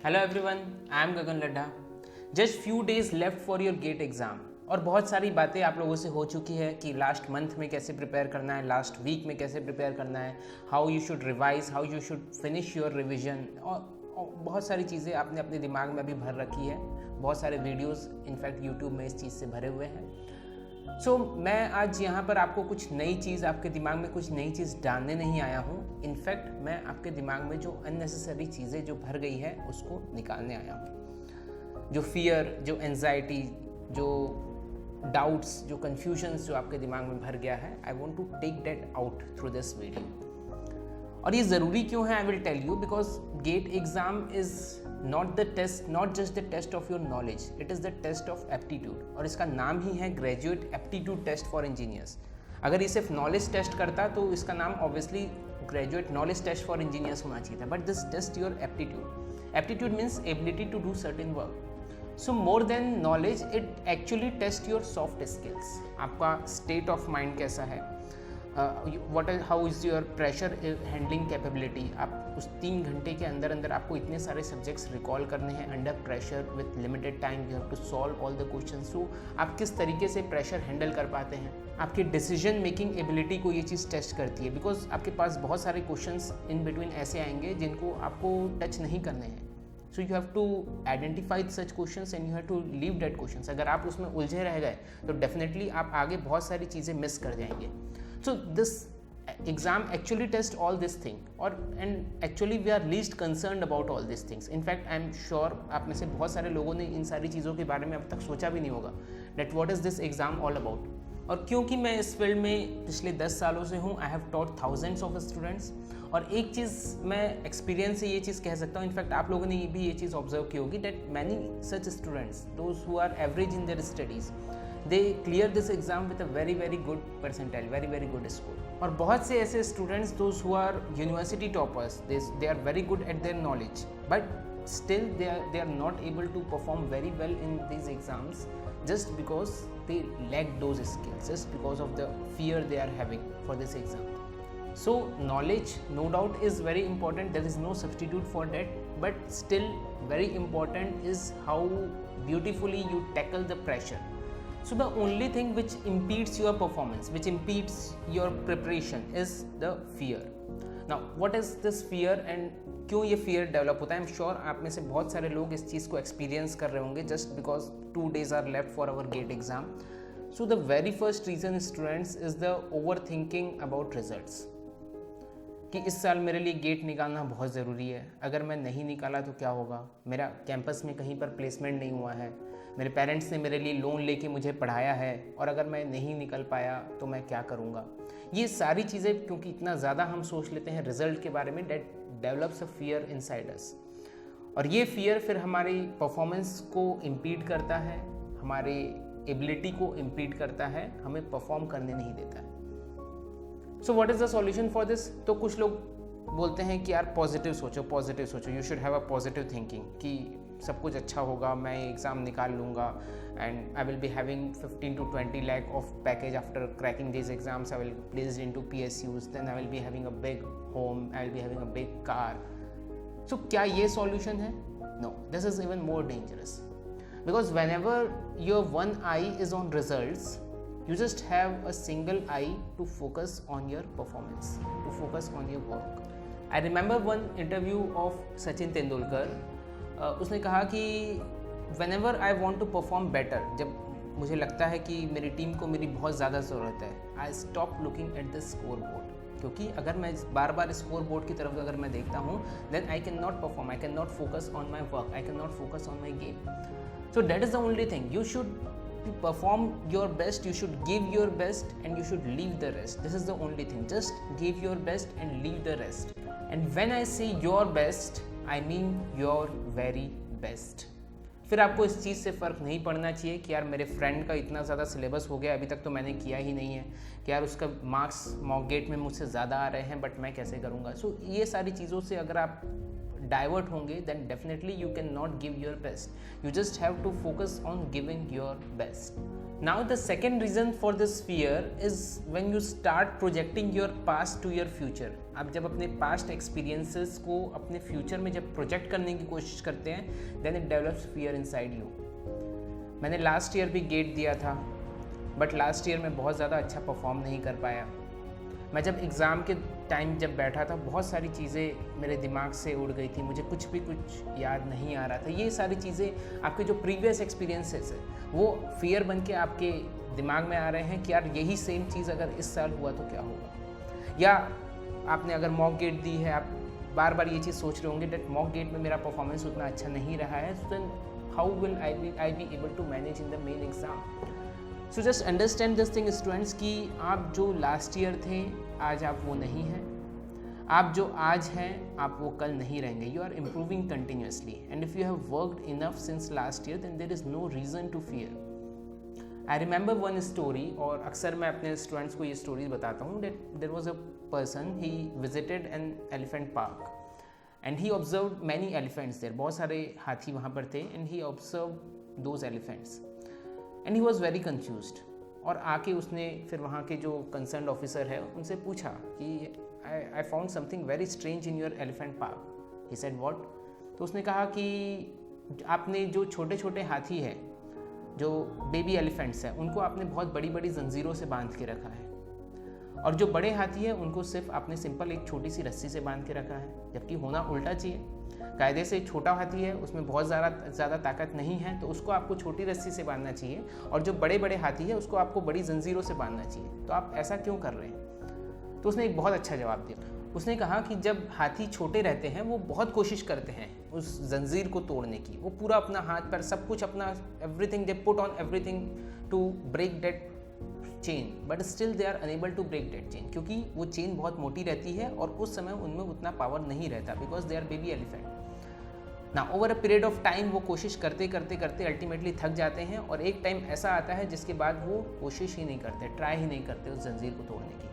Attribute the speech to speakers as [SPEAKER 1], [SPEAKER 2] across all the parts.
[SPEAKER 1] Hello everyone, I am Gagan Laddha. Just few days left for your GATE exam और बहुत सारी बातें आप लोगों से हो चुकी है कि लास्ट मंथ में कैसे प्रिपेयर करना है, लास्ट वीक में कैसे प्रिपेयर करना है, how you should revise, how you should finish your revision और बहुत सारी चीज़ें आपने अपने दिमाग में अभी भर रखी है। बहुत सारे वीडियोस इनफैक्ट यूट्यूब में इस चीज़ से भरे हुए हैं। सो मैं आज यहाँ पर आपको कुछ नई चीज़, आपके दिमाग में कुछ नई चीज़ डालने नहीं आया हूँ। इनफैक्ट मैं आपके दिमाग में जो अननेसेसरी चीज़ें जो भर गई है उसको निकालने आया हूँ। जो फियर, जो एंजाइटी, जो डाउट्स, जो कन्फ्यूजन्स जो आपके दिमाग में भर गया है, I want to take that out through this video. और ये ज़रूरी क्यों है, I will tell you. Because GATE exam is not the test, not just the test of your knowledge, it is the test of aptitude. और इसका नाम ही है graduate aptitude test for engineers. अगर ये सिर्फ नॉलेज टेस्ट करता तो इसका नाम obviously graduate knowledge test for engineers होना चाहिए था, but this test your aptitude. Aptitude means ability to do certain work. So more than knowledge, it actually test your soft skills. आपका स्टेट ऑफ माइंड कैसा है, how is your pressure handling capability. आप उस 3 घंटे के अंदर अंदर आपको इतने सारे सब्जेक्ट्स रिकॉल करने हैं under pressure with limited time, you have to solve all the questions. So आप किस तरीके से प्रेशर हैंडल कर पाते हैं, आपकी डिसीजन मेकिंग एबिलिटी को ये चीज़ टेस्ट करती है। बिकॉज आपके पास बहुत सारे क्वेश्चंस इन बिटवीन ऐसे आएंगे जिनको आपको टच नहीं करने हैं। So you have to identify such questions and you have to leave that questions. अगर आप उसमें उलझे रह गए तो डेफिनेटली आप आगे बहुत सारी चीज़ें मिस कर जाएंगे। So this exam actually test all this thing, and actually we are least concerned about all these things. In fact, I am sure आप में से बहुत सारे लोगों ने इन सारी चीज़ों के बारे में अब तक सोचा भी नहीं होगा that what is this exam all about. और क्योंकि मैं इस फील्ड में पिछले 10 सालों से हूँ, I have taught thousands of students. और एक चीज़ मैं एक्सपीरियंस से ये चीज़ कह सकता हूँ, इनफैक्ट आप लोगों ने भी ये चीज़ ऑब्जर्व की होगी, that many such students, those who are average in their studies, they clear this exam with a very very good percentile, very very good score. और बहुत से ऐसे students, those who are university toppers, they are very good at their knowledge, but still they are not able to perform very well in these exams just because they lack those skills, just because of the fear they are having for this exam. So knowledge no doubt is very important, there is no substitute for that, but still very important is how beautifully you tackle the pressure. So the only thing which impedes your performance, which impedes your preparation is the fear. Now what is this fear and क्यों ये fear develop होता है? I'm sure आप में से बहुत सारे लोग इस चीज़ को experience कर रहे होंगे just because 2 days are left for our GATE exam. So the very first reason students is the overthinking about results. कि इस साल मेरे लिए गेट निकालना बहुत ज़रूरी है, अगर मैं नहीं निकाला तो क्या होगा, मेरा कैंपस में कहीं पर प्लेसमेंट नहीं हुआ है, मेरे पेरेंट्स ने मेरे लिए लोन लेके मुझे पढ़ाया है और अगर मैं नहीं निकल पाया तो मैं क्या करूँगा। ये सारी चीज़ें क्योंकि इतना ज़्यादा हम सोच लेते हैं रिजल्ट के बारे में, that develops a fear inside us. और ये फियर फिर हमारी परफॉर्मेंस को इम्पीड करता है, हमारे एबिलिटी को इम्पीड करता है, हमें परफॉर्म करने नहीं देता है। So what is the solution for this? तो कुछ लोग बोलते हैं कि यार पॉजिटिव सोचो, you should have a positive thinking कि सब कुछ अच्छा होगा, मैं एग्ज़ाम निकाल लूँगा and I will be having 15 to 20 lakh of package after cracking this exams, I will placed into PSUs, then I will be having a big home, I will be having a big car. सो क्या ये solution है? No, this is even more dangerous because whenever your one eye is on results, you just have a single eye to focus on your performance, to focus on your work. I remember one interview of Sachin Tendulkar. उसने कहा कि whenever I want to perform better, जब मुझे लगता है कि मेरी team को मेरी बहुत ज़्यादा ज़रूरत है, I stop looking at the scoreboard. क्योंकि अगर मैं बार बार स्कोर बोर्ड की तरफ अगर मैं देखता हूँ, then I cannot perform, I cannot focus on my work, I cannot focus on my game. So that is the only thing. You should to perform your best, you should give your best and you should leave the rest. This is the only thing, just give your best and leave the rest. And when I say your best, I mean your very best. फिर आपको इस चीज़ से फ़र्क नहीं पड़ना चाहिए कि यार मेरे फ्रेंड का इतना ज़्यादा सिलेबस हो गया, अभी तक तो मैंने किया ही नहीं है, कि यार उसका मार्क्स मॉक गेट में मुझसे ज़्यादा आ रहे हैं, बट मैं कैसे करूँगा। सो ये सारी चीज़ों से अगर आप डाइवर्ट होंगे then definitely you can not give your best. You just have to focus on giving your best. Now the second reason for this fear is when you start projecting your past to your future. आप जब अपने past experiences को अपने future में जब project करने की कोशिश करते हैं then it develops fear inside you. मैंने last year भी GATE दिया था but last year मैं बहुत ज़्यादा अच्छा perform नहीं कर पाया. मैं जब एग्ज़ाम के टाइम जब बैठा था बहुत सारी चीज़ें मेरे दिमाग से उड़ गई थी, मुझे कुछ याद नहीं आ रहा था. ये सारी चीज़ें आपके जो प्रीवियस एक्सपीरियंसेस है वो फियर बन के आपके दिमाग में आ रहे हैं कि यार यही सेम चीज़ अगर इस साल हुआ तो क्या होगा. या आपने अगर मॉक गेट दी है, आप बार बार ये चीज़ सोच रहे होंगे डेट मॉक गेट में मेरा परफॉर्मेंस उतना अच्छा नहीं रहा है, so then how will I be able to manage in the main exam. So just understand this thing students कि आप जो लास्ट ईयर थे आज आप वो नहीं हैं. आप जो आज हैं आप वो कल नहीं रहेंगे. You are improving continuously and if you have worked enough since last year then there is no reason to fear. I remember one story, और अक्सर मैं अपने स्टूडेंट्स को ये स्टोरीज बताता हूँ. That there was a person, he visited an elephant park and he observe many elephants there. बहुत सारे हाथी वहाँ पर थे and he observe those elephants and he was very confused. और आके उसने फिर वहाँ के जो कंसर्न ऑफिसर है उनसे पूछा कि I found something very strange in your elephant park. He said what. तो उसने कहा कि आपने जो छोटे छोटे हाथी हैं, जो बेबी एलिफेंट्स हैं, उनको आपने बहुत बड़ी बड़ी जंजीरों से बांध के रखा है, और जो बड़े हाथी हैं उनको सिर्फ आपने सिंपल एक छोटी सी रस्सी से बांध के रखा है, जबकि होना उल्टा चाहिए. कायदे से छोटा हाथी है उसमें बहुत ज़्यादा ताकत नहीं है तो उसको आपको छोटी रस्सी से बांधना चाहिए, और जो बड़े बड़े हाथी है उसको आपको बड़ी जंजीरों से बांधना चाहिए. तो आप ऐसा क्यों कर रहे हैं? तो उसने एक बहुत अच्छा जवाब दिया. उसने कहा कि जब हाथी छोटे रहते हैं वो बहुत कोशिश करते हैं उस जंजीर को तोड़ने की. वो पूरा अपना हाथ पैर सब कुछ अपना everything, they put on everything to break that chain, but still they are unable to break that chain, क्योंकि वो चेन बहुत मोटी रहती है और उस समय उनमें उतना पावर नहीं रहता, because they are baby elephant. ना over a period of time वो कोशिश करते करते करते अल्टीमेटली थक जाते हैं, और एक टाइम ऐसा आता है जिसके बाद वो कोशिश ही नहीं करते, ट्राई ही नहीं करते उस जंजीर को तोड़ने की.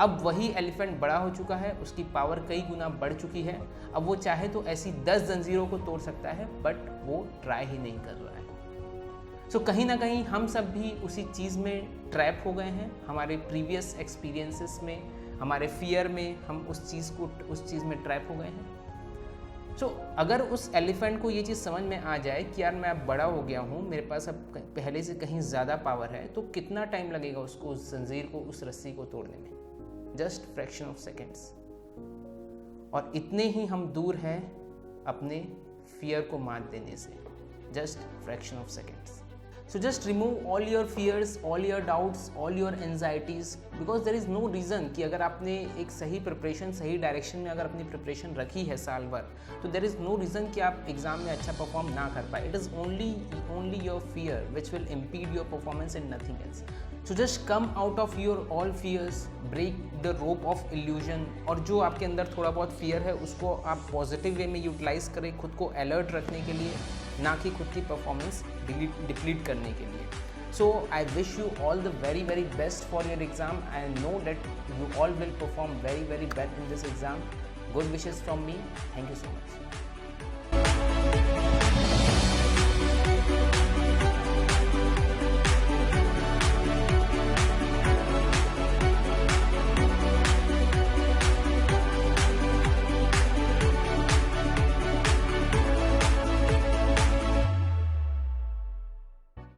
[SPEAKER 1] अब वही एलिफेंट बड़ा हो चुका है, उसकी पावर कई गुना बढ़ चुकी है. अब वो चाहे तो ऐसी 10 जंजीरों को तोड़ सकता है, बट वो ट्राई ही नहीं कर रहा है. सो कहीं ना कहीं हम सब भी उसी चीज़ में ट्रैप हो गए हैं. हमारे प्रीवियस एक्सपीरियंसेस में, हमारे फियर में हम उस चीज़ में ट्रैप हो गए हैं. सो अगर उस एलिफेंट को ये चीज़ समझ में आ जाए कि यार मैं अब बड़ा हो गया हूँ, मेरे पास अब पहले से कहीं ज़्यादा पावर है, तो कितना टाइम लगेगा उसको उस जंजीर को, उस रस्सी को तोड़ने में? Just fraction of seconds. और इतने ही हम दूर हैं अपने फियर को मात देने से. Just fraction of seconds. So just remove all your fears, all your doubts, all your anxieties, because there is no reason कि अगर आपने एक सही प्रिपरेशन, सही डायरेक्शन में अगर अपनी प्रिपरेशन रखी है साल भर, तो there is no reason कि आप एग्जाम में अच्छा परफॉर्म ना कर पाए. It is only your fear which will impede your performance and nothing else. So just come out of your all fears, break the rope of illusion, और जो आपके अंदर थोड़ा बहुत फियर है उसको आप पॉजिटिव वे में यूटिलाइज करें, खुद को अलर्ट रखने के लिए, ना कि खुद की परफॉर्मेंस डिप्लीट करने के लिए. So I wish you all the very very best for your exam. I know that you all will perform very very best in this exam. Good wishes from me. Thank you so much.